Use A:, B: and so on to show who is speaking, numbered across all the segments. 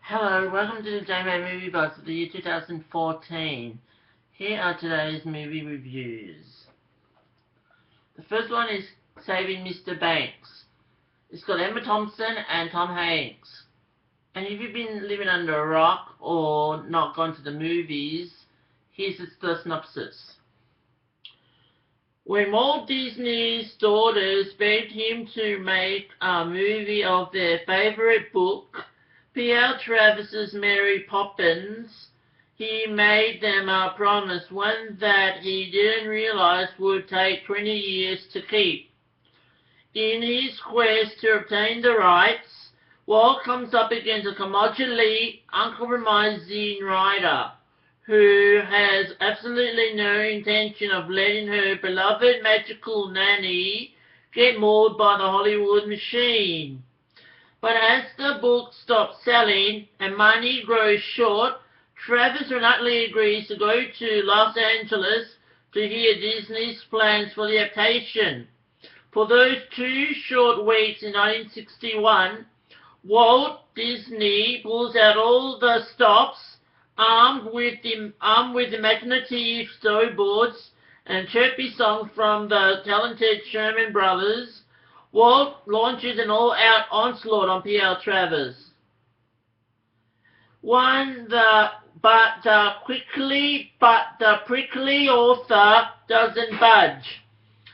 A: Hello, welcome to the JMA Movie Buzz for the year 2014. Here are today's movie reviews. The first one is Saving Mr. Banks. It's got Emma Thompson and Tom Hanks. And if you've been living under a rock or not gone to the movies, here's the synopsis. When Walt Disney's daughters begged him to make a movie of their favorite book, P.L. Travis's Mary Poppins, he made them a promise, one that he didn't realize would take 20 years to keep. In his quest to obtain the rights, Walt comes up against a curmudgeonly, uncompromising writer who has absolutely no intention of letting her beloved magical nanny get mauled by the Hollywood machine. But as the book stops selling and money grows short, Travis reluctantly agrees to go to Los Angeles to hear Disney's plans for the adaptation. For those 2 short weeks in 1961, Walt Disney pulls out all the stops, armed with imaginative storyboards and chirpy songs from the talented Sherman Brothers. Walt launches an all-out onslaught on P.L. Travis. The prickly author doesn't budge.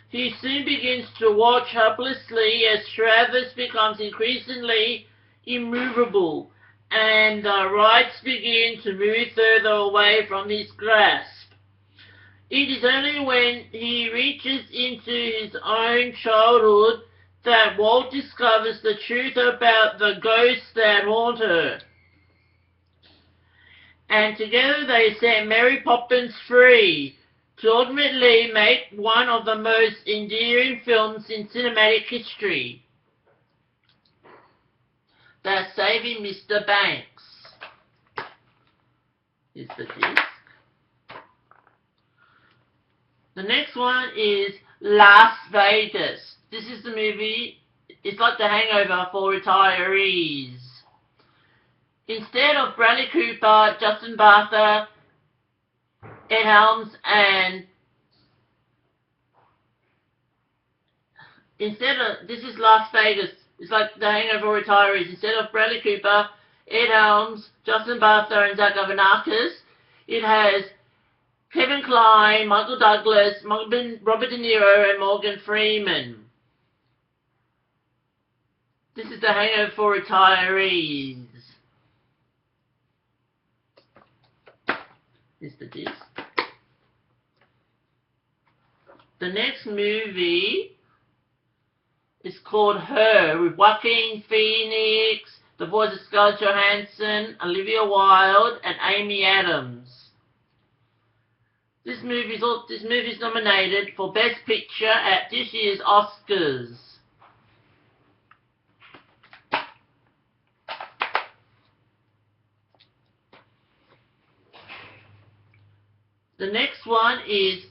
A: He soon begins to watch helplessly as Travis becomes increasingly immovable, and the rights begin to move further away from his grasp. It is only when he reaches into his own childhood that Walt discovers the truth about the ghosts that haunt her. And together they set Mary Poppins free to ultimately make one of the most endearing films in cinematic history. That's Saving Mr. Banks. Is the disc. The next one is Las Vegas. This is the movie, it's like The Hangover for retirees. Instead of Bradley Cooper, Justin Bartha, Ed Helms, and this is Las Vegas. It's like The Hangover for retirees. Instead of Bradley Cooper, Ed Helms, Justin Bartha, and Zach Galifianakis, it has Kevin Kline, Michael Douglas, Robert De Niro, and Morgan Freeman. This is The Hangover for retirees. Is the disc. The next movie is called Her, with Joaquin Phoenix, the voice of Scarlett Johansson, Olivia Wilde, and Amy Adams. This movie is nominated for Best Picture at this year's Oscars. The next one is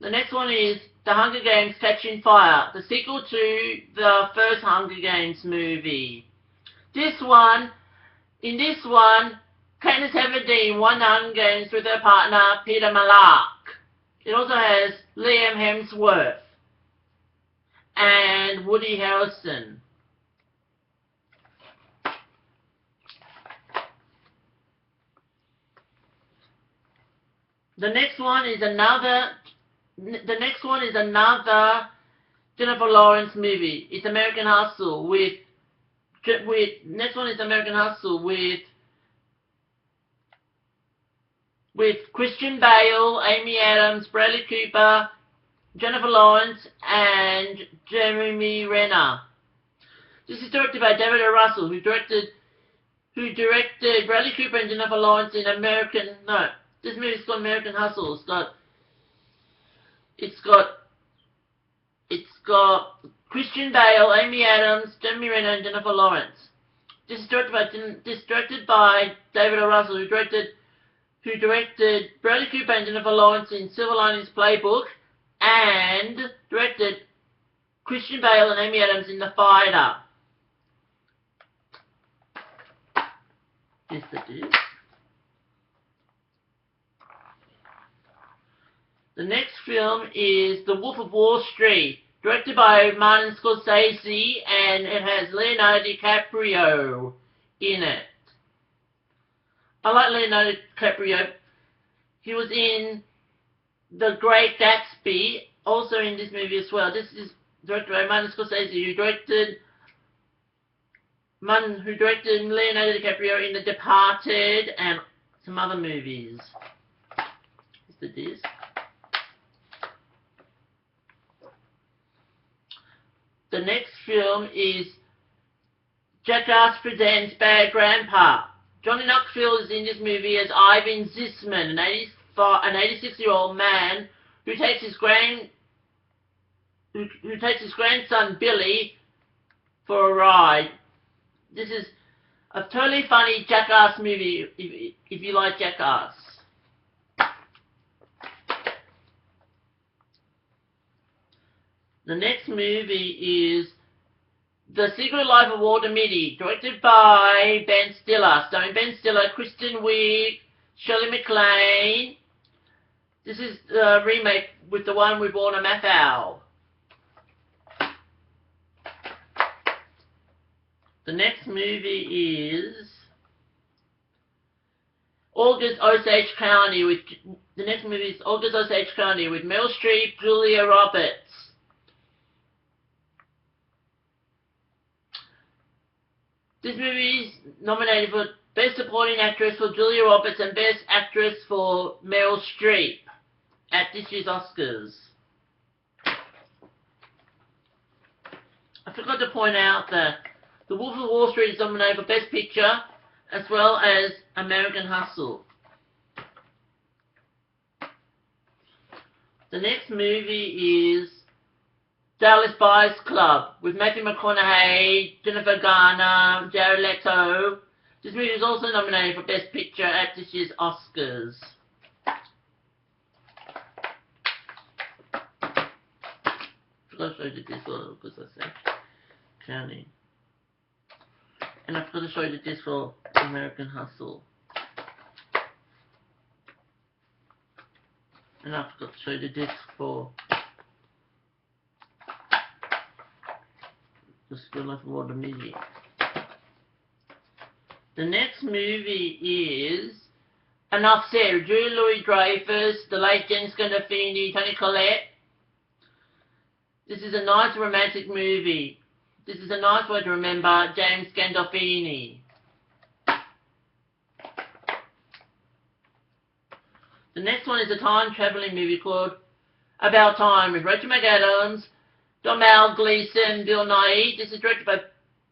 A: The Hunger Games: Catching Fire, the sequel to the first Hunger Games movie. In this one, Katniss Everdeen won the Hunger Games with her partner Peter Malak. It also has Liam Hemsworth and Woody Harrelson. The next one is another Jennifer Lawrence movie. It's American Hustle with Christian Bale, Amy Adams, Bradley Cooper, Jennifer Lawrence, and Jeremy Renner. This is directed by David O. Russell, who directed Bradley Cooper and Jennifer Lawrence in This movie's called American Hustle. It's got Christian Bale, Amy Adams, Jeremy Renner, and Jennifer Lawrence. This is directed by David O. Russell, who directed Bradley Cooper and Jennifer Lawrence in Silver Linings Playbook, and directed Christian Bale and Amy Adams in The Fighter. Yes, it is. The next film is The Wolf of Wall Street, directed by Martin Scorsese, and it has Leonardo DiCaprio in it. I like Leonardo DiCaprio. He was in The Great Gatsby, also in this movie as well. This is directed by Martin Scorsese, who directed Leonardo DiCaprio in The Departed and some other movies. Here's the disc. The next film is Jackass Presents Bad Grandpa. Johnny Knoxville is in this movie as Ivan Zisman, an 86-year-old man who takes his grandson Billy for a ride. This is a totally funny Jackass movie if you like Jackass. The next movie is The Secret Life of Walter Mitty, directed by Ben Stiller, starring Ben Stiller, Kristen Wiig, Shirley MacLaine. This is the remake with the one with Walter Matthau. The next movie is August Osage County with Meryl Streep, Julia Roberts. This movie is nominated for Best Supporting Actress for Julia Roberts and Best Actress for Meryl Streep at this year's Oscars. I forgot to point out that The Wolf of Wall Street is nominated for Best Picture as well as American Hustle. The next movie is Dallas Buyers Club with Matthew McConaughey, Jennifer Garner, Jared Leto. This movie is also nominated for Best Picture at this year's Oscars. I forgot to show you this one because I said county. And I forgot to show you this for American Hustle. And I forgot to show you this for The Secret Life of Walter Mitty. The next movie is Enough Said, Julia Louis-Dreyfus, the late James Gandolfini, Toni Collette. This is a nice romantic movie. This is a nice way to remember James Gandolfini. The next one is a time-traveling movie called About Time with Rachel McAdams, Domhnall Gleeson, Bill Nighy. This is directed by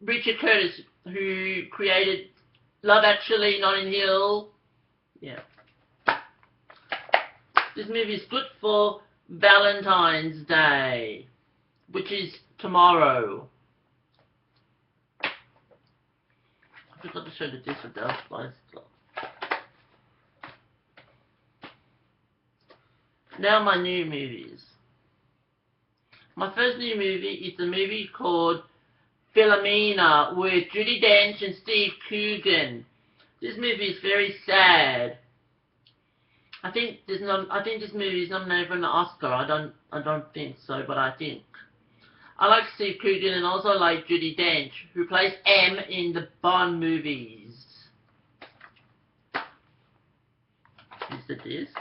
A: Richard Curtis, who created Love Actually, Notting Hill. Yeah. This movie is good for Valentine's Day, which is tomorrow. I forgot to show the disc of Dallas Buyers Club. Now my new movies. My first new movie is a movie called PHILOMENA with Judi Dench and Steve Coogan. This movie is very sad. I think this movie is nominated for an Oscar. I don't think so, but I think. I like Steve Coogan and also like Judi Dench, who plays M in the Bond movies. Here's the disc.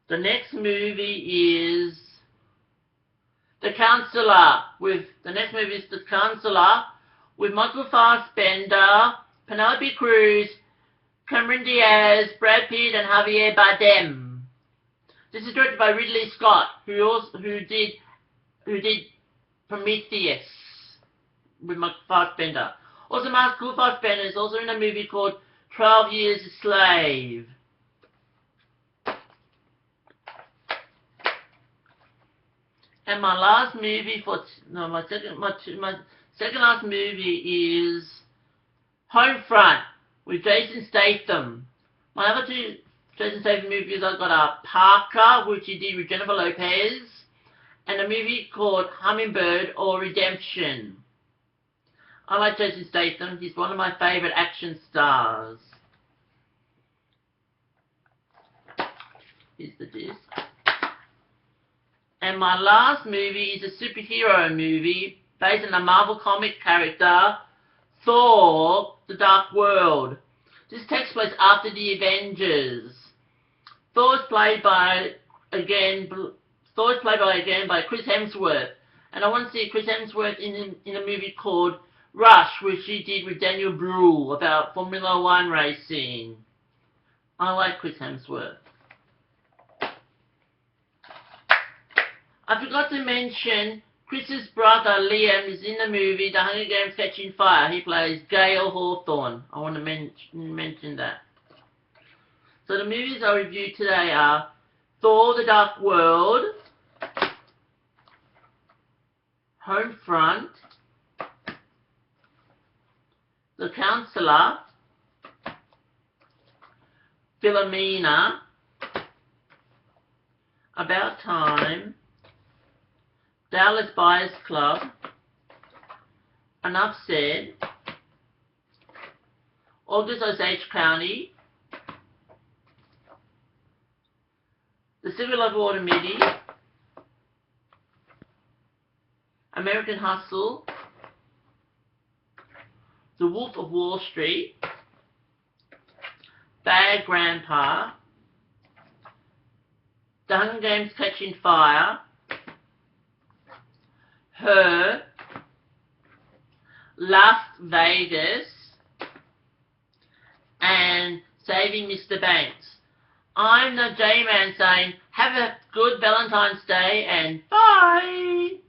A: The next movie is The Counselor with Michael Fassbender, Penelope Cruz, Cameron Diaz, Brad Pitt, and Javier Bardem. This is directed by Ridley Scott, who did Prometheus with Michael Fassbender. Also, Michael Fassbender is also in a movie called 12 Years a Slave. And my last movie my second last movie is Homefront with Jason Statham. My other two Jason Statham movies I've got are Parker, which he did with Jennifer Lopez, and a movie called Hummingbird or Redemption. I like Jason Statham. He's one of my favourite action stars. Here's the disc. And my last movie is a superhero movie based on a Marvel comic character, Thor: The Dark World. This takes place after the Avengers. Thor is played by again by Chris Hemsworth, and I want to see Chris Hemsworth in a movie called Rush, which he did with Daniel Bruhl about Formula One racing. I like Chris Hemsworth. I forgot to mention Chris's brother Liam is in the movie The Hunger Games Catching Fire. He plays Gale Hawthorne. I want to mention that. So the movies I reviewed today are Thor: The Dark World, Homefront, The Counselor, Philomena, About Time, Dallas Buyers Club, Enough Said, August Osage County, The Civil Love Water MITTY, American Hustle, The Wolf of Wall Street, Bad Grandpa, The Hunger Games Catching Fire, Her, Las Vegas, and Saving Mr. Banks. I'm the J-Man saying, have a good Valentine's Day and bye!